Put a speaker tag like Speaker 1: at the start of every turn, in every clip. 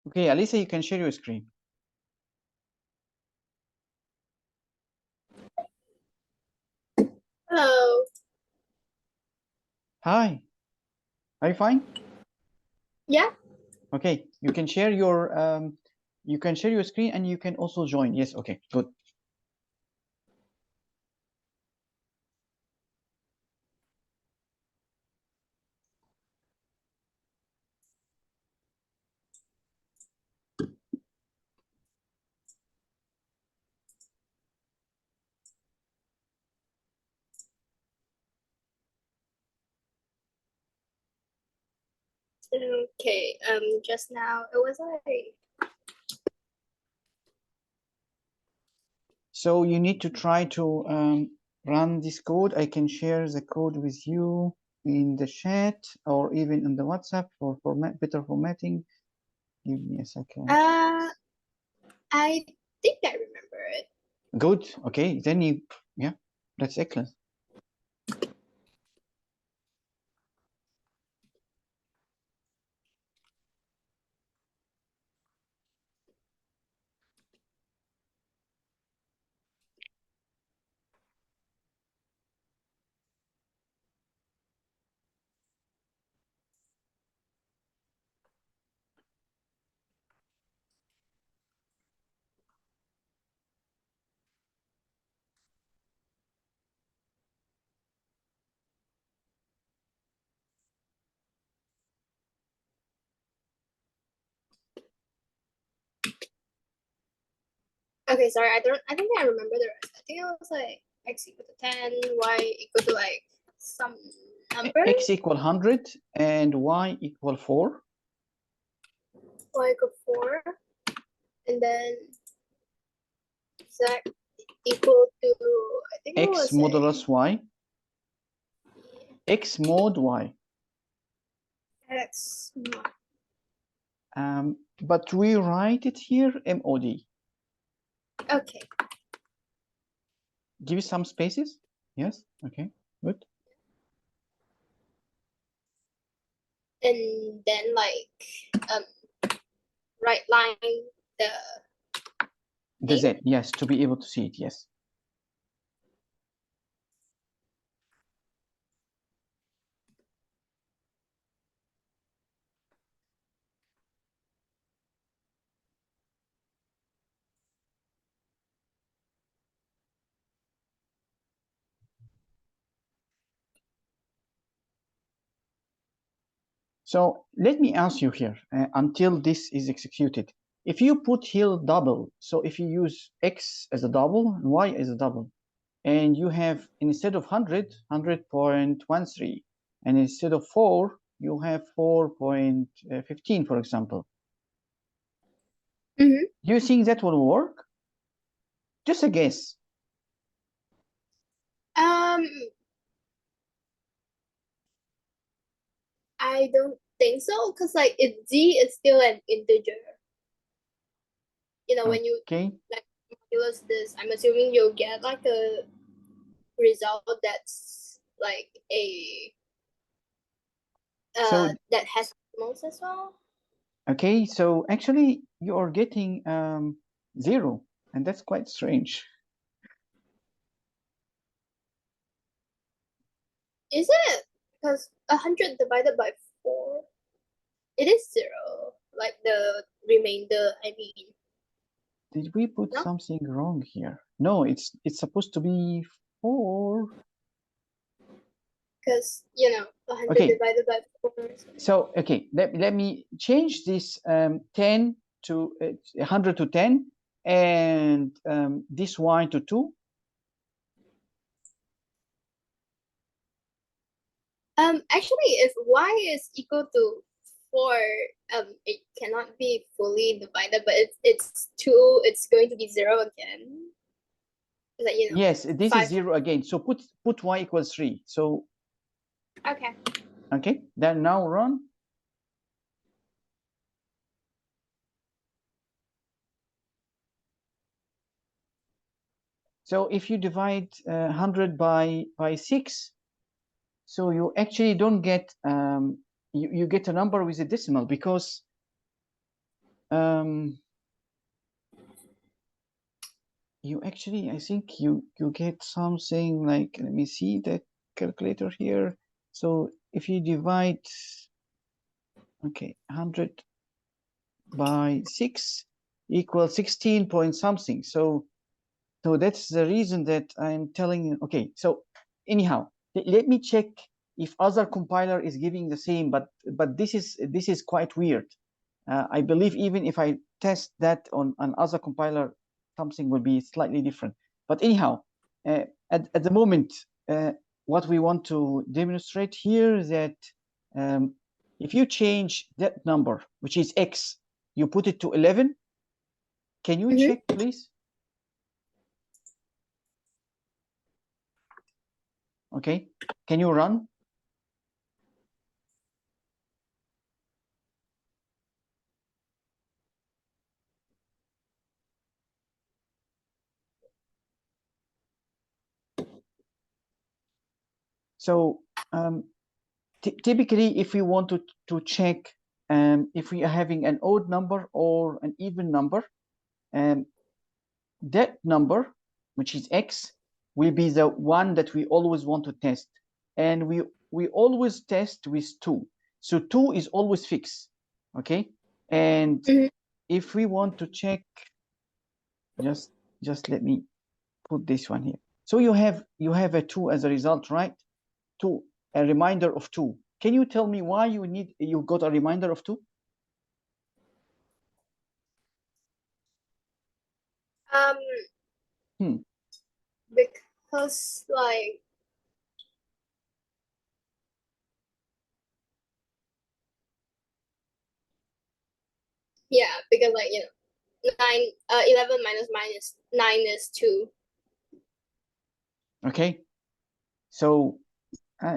Speaker 1: Okay, Alisa, you can share your screen.
Speaker 2: Hello.
Speaker 1: Hi. Are you fine?
Speaker 2: Yeah.
Speaker 1: Okay, you can share your screen and you can also join. Yes, okay, good.
Speaker 2: Okay. Just now it was like.
Speaker 1: So you need to try to run this code. I can share the code with you in the chat or even in the WhatsApp for better formatting. Give me a second.
Speaker 2: I think I remember it.
Speaker 1: Good. Okay, then yeah, that's excellent.
Speaker 2: Okay, sorry. I think I remember the rest. I think it was like x equal to 10, y equal to like some number.
Speaker 1: X equal 100 and y equal 4.
Speaker 2: Y equal 4, and then z equal to, I think it
Speaker 1: X
Speaker 2: was
Speaker 1: modulus y. X mod y.
Speaker 2: x mod.
Speaker 1: But we write it here mod.
Speaker 2: Okay.
Speaker 1: Give you some spaces. Yes. Okay. Good.
Speaker 2: And then like right line
Speaker 1: The
Speaker 2: name.
Speaker 1: Z. Yes, to be able to see it. Yes. So let me ask you here until this is executed. If you put here double, so if you use X as a double and Y as a double, and you have instead of 100, 100.13, and instead of 4, you have 4.15, for example.
Speaker 2: Mm-hmm.
Speaker 1: Do you think that will work? Just a guess.
Speaker 2: I don't think so, because like if z is still an integer. You know, when you
Speaker 1: Okay.
Speaker 2: like modulus this, I'm assuming you'll get like a result that's like a
Speaker 1: So
Speaker 2: that has decimals as well.
Speaker 1: okay, so actually you are getting 0, and that's quite strange.
Speaker 2: Is it? Because 100 divided by 4, it is 0. Like the remainder, I mean.
Speaker 1: Did we put
Speaker 2: No?
Speaker 1: something wrong here? No, it's supposed to be 4.
Speaker 2: Because, you know, 100
Speaker 1: Okay,
Speaker 2: divided by 4.
Speaker 1: so okay, let me change this 10 to 100 to 10 and this y to 2.
Speaker 2: Actually, if y is equal to 4, it cannot be fully divided, but it's 2, it's going to be 0 again. Like, you know,
Speaker 1: Yes, this
Speaker 2: 5.
Speaker 1: is 0 again. So put y equals 3. So
Speaker 2: Okay.
Speaker 1: then now run. So if you divide 100 by 6, so you actually don't get you get a number with a decimal, because you actually, I think you get something like, let me see the calculator here. So if you divide, okay, 100 by 6 equals 16 point something. So that's the reason that I'm telling you. Okay, so anyhow, let me check if other compiler is giving the same, but this is quite weird. I believe even if I test that on other compiler, something will be slightly different. But anyhow, at the moment, what we want to demonstrate here is that if you change that number, which is x, you put it to 11. Can you check, please? Okay, can you run? So typically, if we want to check if we are having an odd number or an even number, that number, which is x, will be the one that we always want to test. And we always test with 2. So 2 is always fixed, okay? And if we want to check, just let me put this one here. So you have a 2 as a result, right? 2, a reminder of 2. Can you tell me why you got a reminder of 2?
Speaker 2: Because like because like 11 minus 9 is 2.
Speaker 1: Okay. So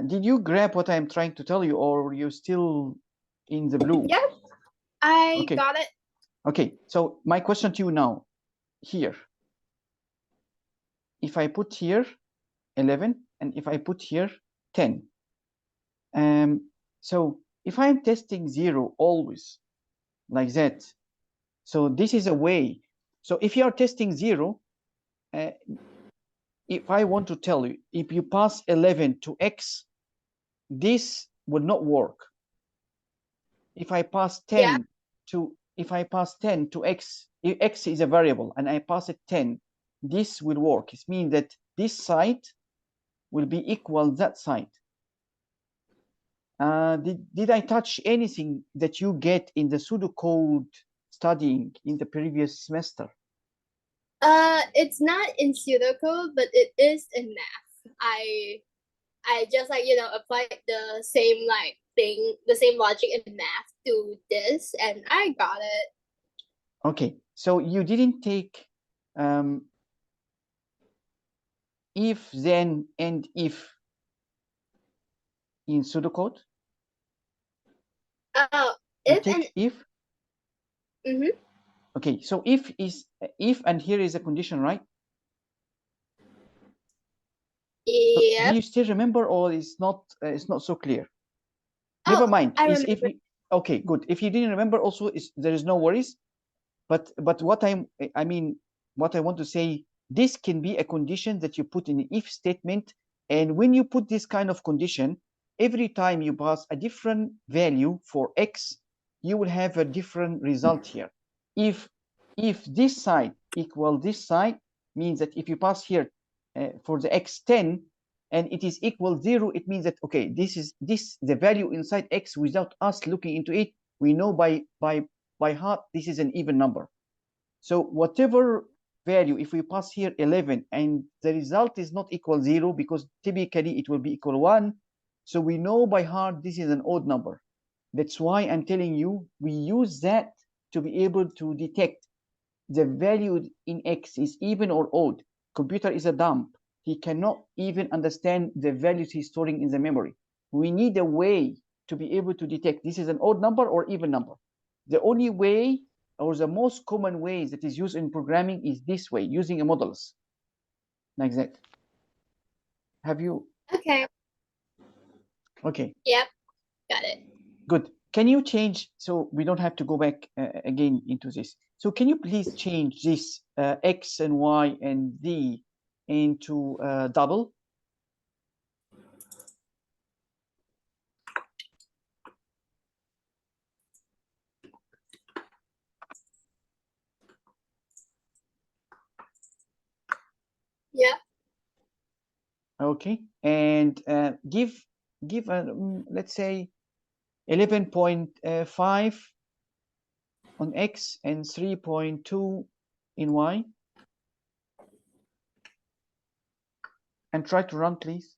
Speaker 1: did you grab what I'm trying to tell you, or are you still in the blue?
Speaker 2: Yes, I got it.
Speaker 1: Okay, so my question to you now, here, if I put here 11 and if I put here 10, so if I'm testing 0 always like that, so this is a way. So if you are testing 0, if I want to tell you, if you pass 11 to x, this would not work. If I pass 10 to x, if x is a variable and I pass it 10, this will work. It means that this side will be equal that side. Did I touch anything that you get in the pseudocode studying in the previous semester?
Speaker 2: It's not in pseudocode, but it is in math. I just applied the same thing, the same logic in math to this, and I got it.
Speaker 1: Okay, so you didn't take if, then, and if in pseudocode?
Speaker 2: If and
Speaker 1: if. Okay, so if and here is a condition, right?
Speaker 2: Yeah.
Speaker 1: Do you still remember, or it's not so clear? Never mind.
Speaker 2: I remember.
Speaker 1: If okay, good. If you didn't remember, also there is no worries. But what what I want to say, this can be a condition that you put in the if statement, and when you put this kind of condition, every time you pass a different value for x, you will have a different result here. If this side equal this side, means that if you pass here for the x10 and it is equal 0, it means that okay, this is the value inside x without us looking into it. We know by heart this is an even number. So whatever value, if we pass here 11 and the result is not equal 0, because typically it will be equal 1, so we know by heart this is an odd number. That's why I'm telling you we use that to be able to detect the value in x is even or odd. Computer is a dumb. He cannot even understand the values he's storing in the memory. We need a way to be able to detect this is an odd number or even number. The only way, or the most common way that is used in programming, is this way, using a modulus like that. Have you?
Speaker 2: Okay.
Speaker 1: Okay.
Speaker 2: Yep, got it.
Speaker 1: Good. can you change, so we don't have to go back again into this. So can you please change this X and Y and Z into double?
Speaker 2: Yeah.
Speaker 1: Okay, and give let's say 11.5 on X and 3.2 in Y, and try to run, please.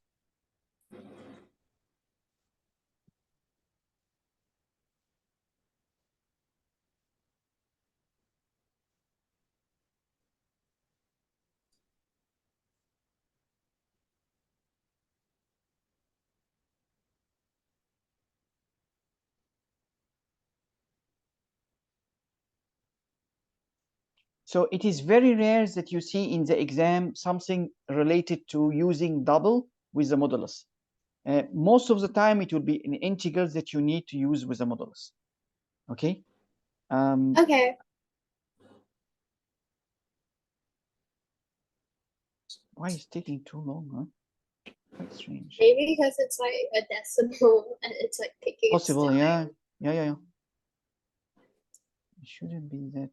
Speaker 1: So it is very rare that you see in the exam something related to using double with the modulus. Most of the time, it will be in integers that you need to use with the modulus. Okay.
Speaker 2: Okay.
Speaker 1: Why is it taking too long, huh? Quite strange.
Speaker 2: Maybe because it's like a decimal and it's like taking its
Speaker 1: Possible,
Speaker 2: time.
Speaker 1: yeah. It shouldn't be that.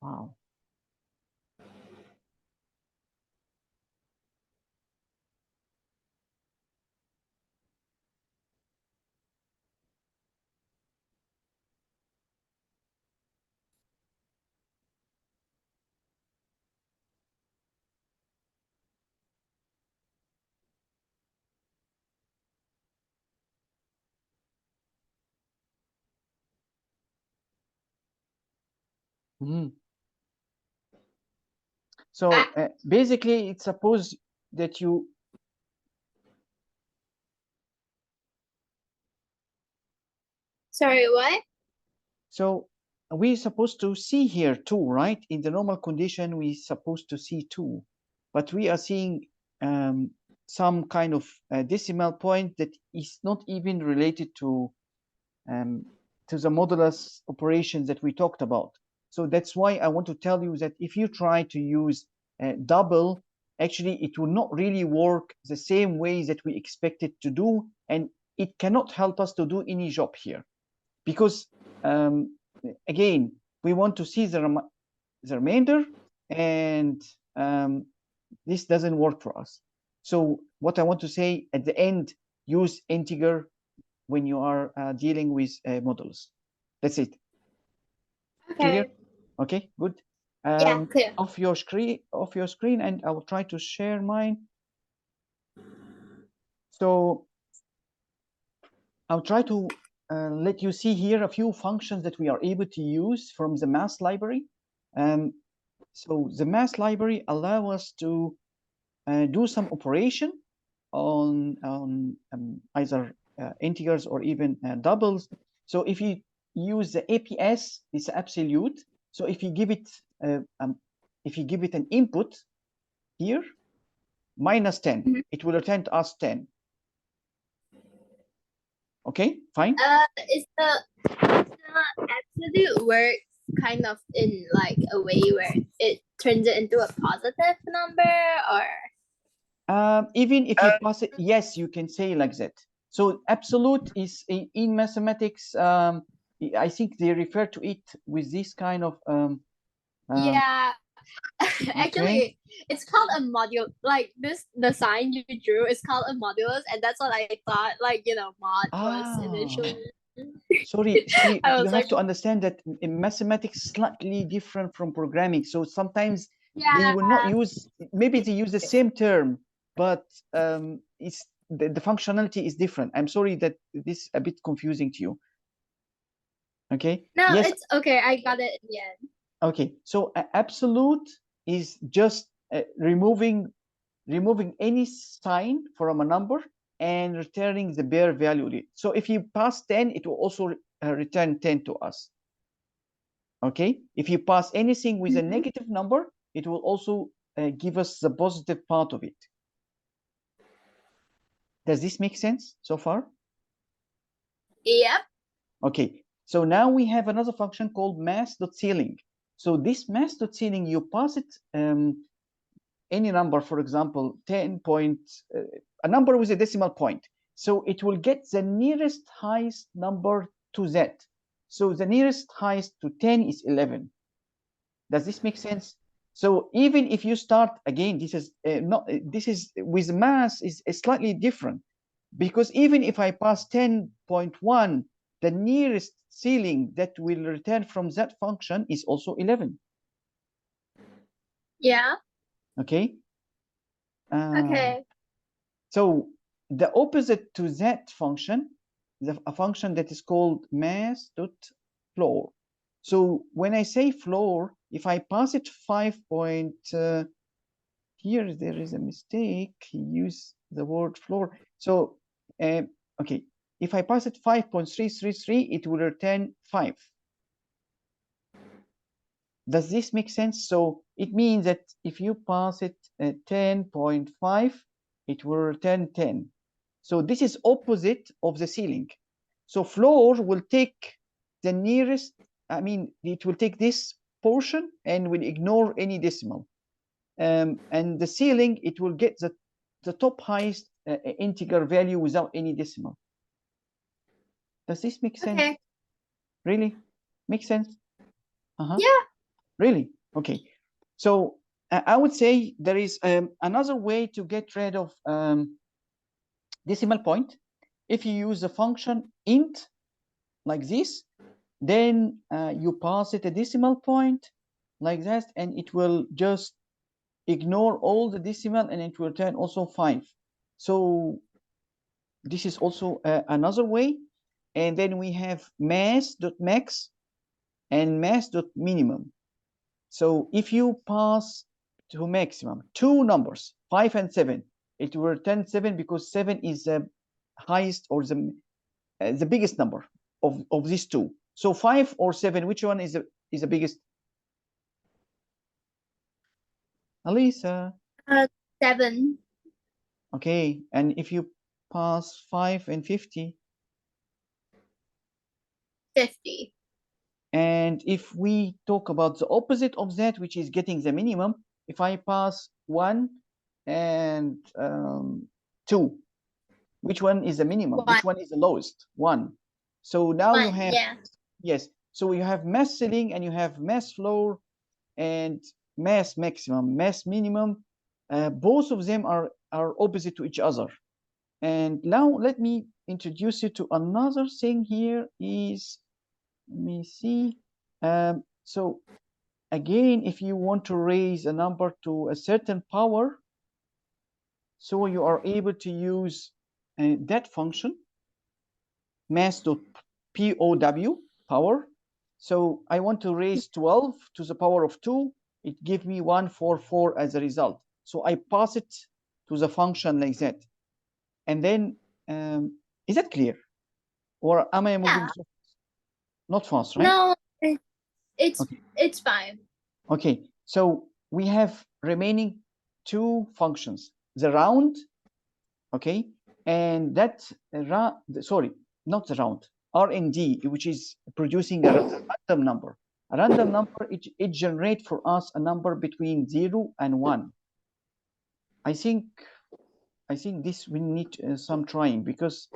Speaker 1: Wow. Mm. So basically, it's supposed that you.
Speaker 2: Sorry, what?
Speaker 1: So we're supposed to see here 2, right? In the normal condition, we're supposed to see 2, but we are seeing some kind of decimal point that is not even related to the modulus operations that we talked about. So that's why I want to tell you that if you try to use double, actually it will not really work the same way that we expect it to do, and it cannot help us to do any job here, because again, we want to see the remainder, and this doesn't work for us. So what I want to say at the end, use integer when you are dealing with models. That's it.
Speaker 2: Okay.
Speaker 1: Clear? Okay, good.
Speaker 2: Yeah, clear.
Speaker 1: Off your screen, and I will try to share mine. So I'll try to let you see here a few functions that we are able to use from the math library. So the math library allow us to do some operation on either integers or even doubles. So if you use the APS, it's absolute. So if you give it an input here, minus 10, it will return to us 10. Okay, fine.
Speaker 2: Is the absolute works kind of in like a way where it turns it into a positive number, or
Speaker 1: even if you pass it, yes, you can say like that. So absolute is in mathematics. I think they refer to it with this kind of.
Speaker 2: yeah. Actually,
Speaker 1: Okay.
Speaker 2: it's called a module. Like this, the sign you drew is called a modulus, and that's what I thought. Like mod was initially.
Speaker 1: Sorry,
Speaker 2: I
Speaker 1: you
Speaker 2: was
Speaker 1: have
Speaker 2: like,
Speaker 1: to understand that in mathematics slightly different from programming. So sometimes they
Speaker 2: yeah.
Speaker 1: will not use, maybe they use the same term, but it's the functionality is different. I'm sorry that this is a bit confusing to you. Okay.
Speaker 2: No,
Speaker 1: Yes.
Speaker 2: it's okay. I got it in the end.
Speaker 1: Okay. So absolute is just removing any sign from a number and returning the bare value. So if you pass 10, it will also return 10 to us. Okay, if you pass anything with a negative number, it will also give us the positive part of it. Does this make sense so far?
Speaker 2: Yep.
Speaker 1: Okay, so now we have another function called mass.ceiling. So this mass.ceiling, you pass it any number, for example, 10 point, a number with a decimal point. So it will get the nearest highest number to that. So the nearest highest to 10 is 11. Does this make sense? So even if you start again, this is this is with mass is slightly different, because even if I pass 10.1, the nearest ceiling that will return from that function is also 11.
Speaker 2: Yeah.
Speaker 1: Okay.
Speaker 2: Okay.
Speaker 1: So the opposite to that function, a function that is called mass.floor. So when I say floor, if I pass it 5 point, here there is a mistake. He used the word floor. So, okay, if I pass it 5.333, it will return 5. Does this make sense? So it means that if you pass it 10.5, it will return 10. So this is opposite of the ceiling. So floor will take the nearest, I mean, it will take this portion and will ignore any decimal. And the ceiling, it will get the top highest integer value without any decimal. Does this make sense?
Speaker 2: Okay.
Speaker 1: Really? Make sense?
Speaker 2: Yeah.
Speaker 1: Really? Okay. So I would say there is another way to get rid of decimal point. If you use a function int like this, then you pass it a decimal point like that, and it will just ignore all the decimal, and it will return also 5. So this is also another way. And then we have mass.max and mass.minimum. So if you pass to maximum two numbers, 5 and 7, it will return 7 because 7 is the highest or the biggest number of these two. So 5 or 7, which one is the biggest? Alisa.
Speaker 2: 7.
Speaker 1: Okay, and if you pass 5 and 50,
Speaker 2: 50.
Speaker 1: and if we talk about the opposite of that, which is getting the minimum, if I pass 1 and 2, which one is the minimum?
Speaker 2: 1.
Speaker 1: Which one is the lowest? 1. So now
Speaker 2: 1.
Speaker 1: you have,
Speaker 2: Yeah.
Speaker 1: yes. So you have mass ceiling and you have mass floor and mass maximum, mass minimum. Both of them are opposite to each other. And now let me introduce you to another thing here is, let me see. So again, if you want to raise a number to a certain power, so you are able to use that function, mass.pow, power. So I want to raise 12 to the power of 2. It gives me 144 as a result. So I pass it to the function like that. And then, is that clear? Or am I moving so fast? Not fast, right?
Speaker 2: No, it's
Speaker 1: Okay.
Speaker 2: it's fine.
Speaker 1: Okay, so we have remaining two functions, the round, okay, and that, sorry, not the round, RND, which is producing a random number. A random number, it generates for us a number between 0 and 1. I think this we need some trying, because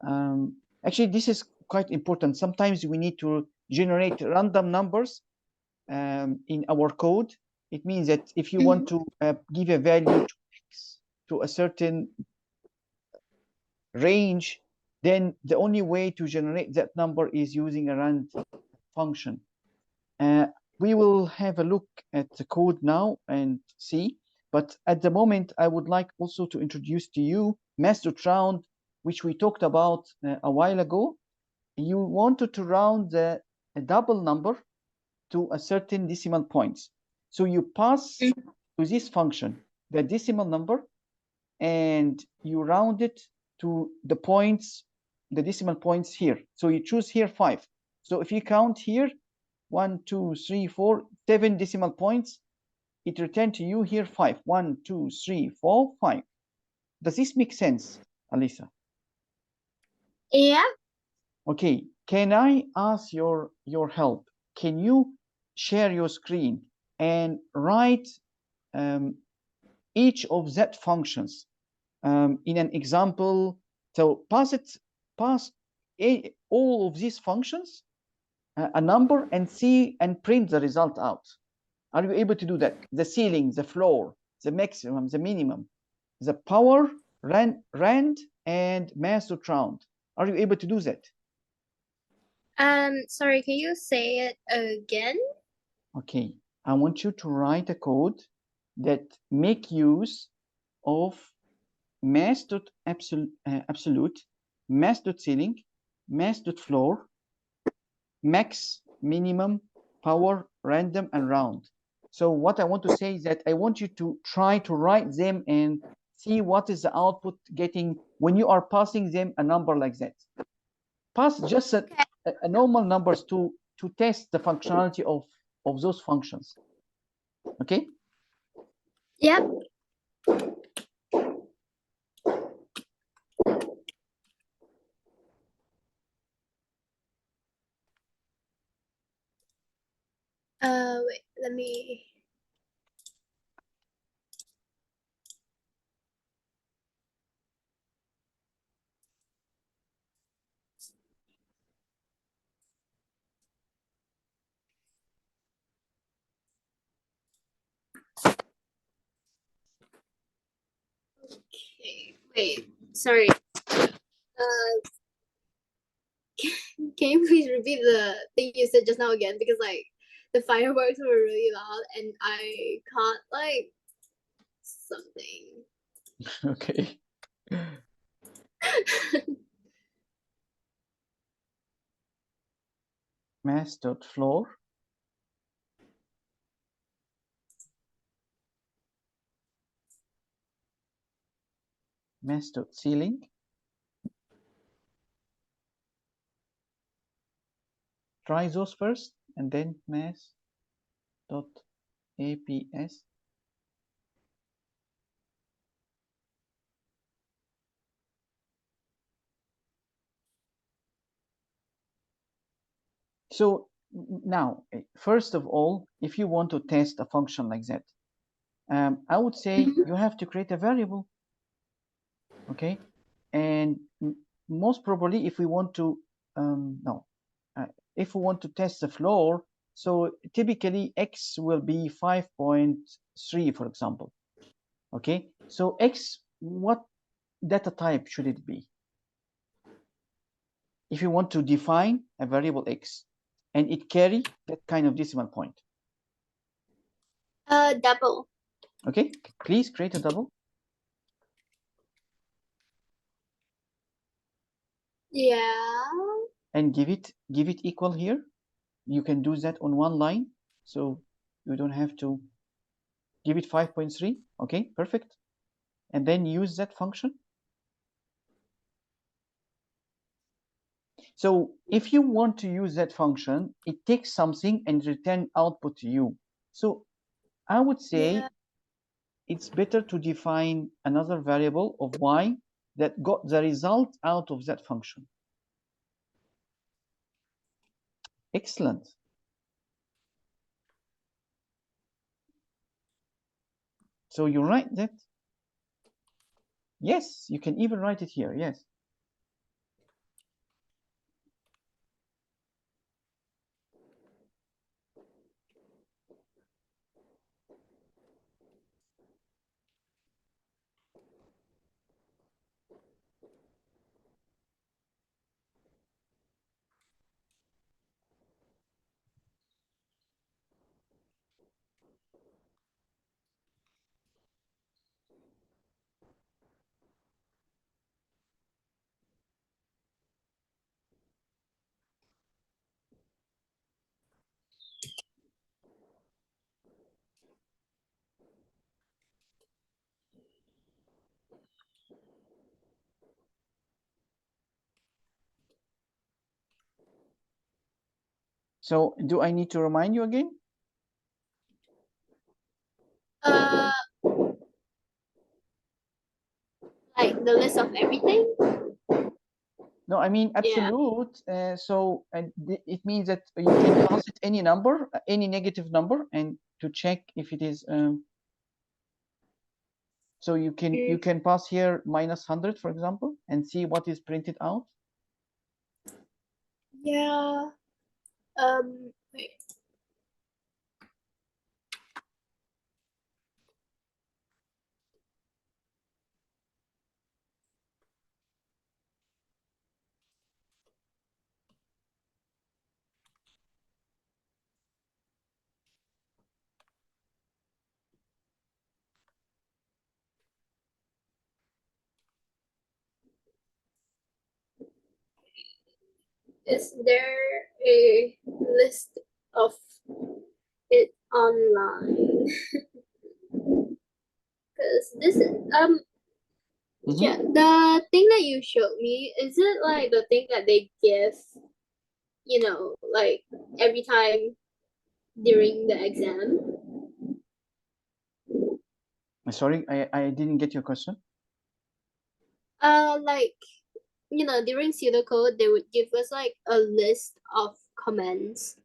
Speaker 1: actually this is quite important. Sometimes we need to generate random numbers in our code. It means that if you want to give a value to x to a certain range, then the only way to generate that number is using a rand function. We will have a look at the code now and see. But at the moment, I would like also to introduce to you mass.round, which we talked about a while ago. You wanted to round a double number to a certain decimal points. So you pass to this function the decimal number, and you round it to the points, the decimal points here. So you choose here 5. So if you count here, 1, 2, 3, 4, 7 decimal points, it returned to you here 5. 1, 2, 3, 4, 5. Does this make sense, Alisa?
Speaker 2: Yeah.
Speaker 1: Okay, can I ask your help? Can you share your screen and write each of that functions in an example? So pass all of these functions a number and see and print the result out. Are you able to do that? The ceiling, the floor, the maximum, the minimum, the power, rand, and mass to round. Are you able to do that?
Speaker 2: Sorry, can you say it again?
Speaker 1: Okay, I want you to write a code that make use of mass dot absolute, mass dot ceiling, mass dot floor, max, minimum, power, random, and round. So what I want to say is that I want you to try to write them and see what is the output getting when you are passing them a number like that. Pass just a normal numbers to test the functionality of those functions. Okay?
Speaker 2: Yep. Wait, let me. Okay, wait, sorry. Can you please repeat the thing you said just now again? Because like the fireworks were really loud and I caught like something.
Speaker 1: Okay. Mass dot floor. Mass dot ceiling. Try those first and then mass dot APS. So now, first of all, if you want to test a function like that, I would say you have to create a variable. Okay, and most probably, if we want to, if we want to test the floor, so typically x will be 5.3, for example. Okay, so x, what data type should it be? If you want to define a variable x and it carry that kind of decimal point.
Speaker 2: Double.
Speaker 1: Okay, please create a double.
Speaker 2: Yeah.
Speaker 1: And give it equal here. You can do that on one line, so you don't have to give it 5.3. Okay, perfect. And then use that function. So if you want to use that function, it takes something and return output to you. So I would say it's better to define another variable of y that got the result out of that function. Excellent. So you write that. Yes, you can even write it here. Yes. So do I need to remind you again?
Speaker 2: Like the list of everything.
Speaker 1: No, I mean absolute. So it means that you can pass it any number, any negative number, and to check if it is. So you can pass here -100, for example, and see what is printed out.
Speaker 2: Yeah. Wait. Is there a list of it online? Because this is yeah, the thing that you showed me, is it like the thing that they give, like every time during the exam?
Speaker 1: Sorry, I didn't get your question.
Speaker 2: Like, during pseudocode, they would give us like a list of comments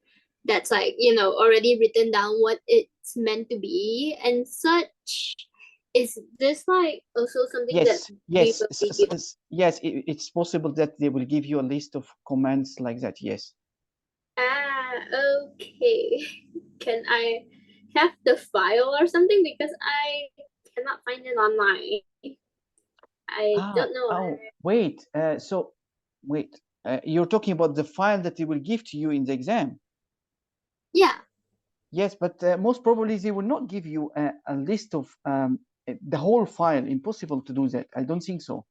Speaker 2: that's like, already written down what it's meant to be and such. Is this like also something that we
Speaker 1: Yes,
Speaker 2: will be given?
Speaker 1: yes. It's possible that they will give you a list of commands like that. Yes.
Speaker 2: Okay. Can I have the file or something? Because I cannot find it online. I don't know.
Speaker 1: Oh, wait. So, wait. You're talking about the file that they will give to you in the exam.
Speaker 2: Yeah.
Speaker 1: Yes, but most probably they will not give you a list of the whole file. Impossible to do that. I don't think so.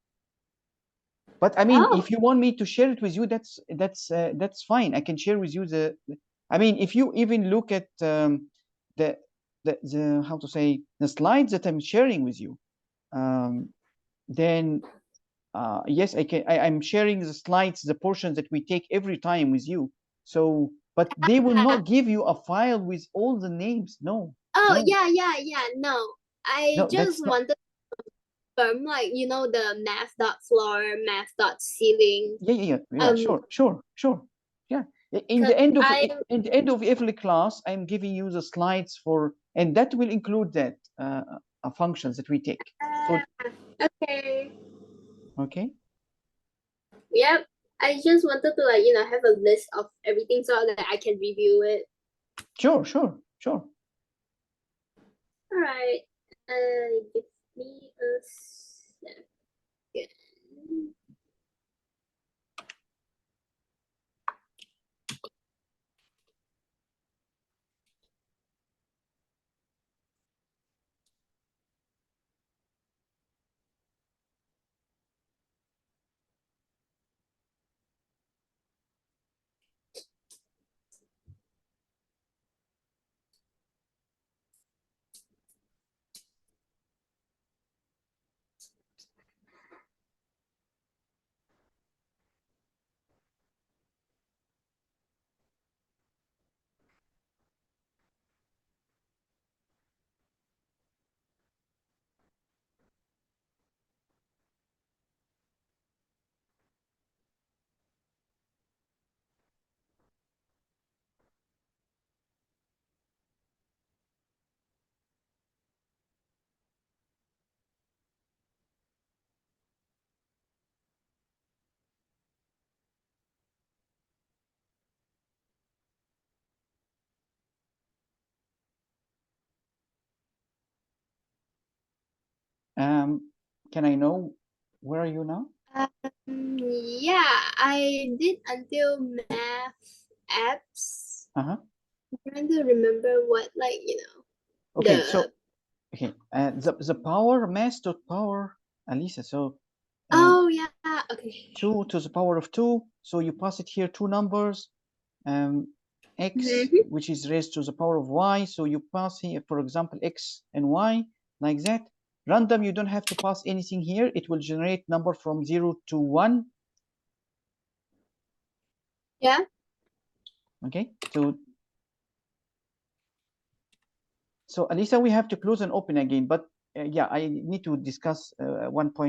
Speaker 1: But I mean,
Speaker 2: Oh.
Speaker 1: if you want me to share it with you, that's fine. I can share with you the. I mean, if you even look at the the how to say the slides that I'm sharing with you, then yes, I'm sharing the slides, the portions that we take every time with you. So, but they will not give you a file with all the names. No,
Speaker 2: Oh,
Speaker 1: no,
Speaker 2: yeah. No. I
Speaker 1: no.
Speaker 2: just
Speaker 1: That's not.
Speaker 2: wanted to confirm, like, the math.floor, math.ceiling.
Speaker 1: Yeah. Sure. Yeah. In
Speaker 2: Because
Speaker 1: the end of
Speaker 2: I,
Speaker 1: in the end of every class, I'm giving you the slides for, and that will include that functions that we take. So
Speaker 2: okay.
Speaker 1: okay,
Speaker 2: Yep. I just wanted to, like, have a list of everything so that I can review it.
Speaker 1: sure.
Speaker 2: All right. Give me a second.
Speaker 1: can I know where are you now?
Speaker 2: Yeah, I did until math apps.
Speaker 1: Uh-huh.
Speaker 2: I'm trying to remember what, like,
Speaker 1: Okay, so
Speaker 2: the.
Speaker 1: okay, the power mass dot power, Alisa. So
Speaker 2: Oh, yeah. Okay.
Speaker 1: 2 to the power of 2. So you pass it here two numbers, x,
Speaker 2: Mhm.
Speaker 1: which is raised to the power of y. So you pass here, for example, x and y like that. Random, you don't have to pass anything here. It will generate number from 0 to 1.
Speaker 2: Yeah.
Speaker 1: Okay, so So Alisa, we have to close and open again, but yeah, I need to discuss one point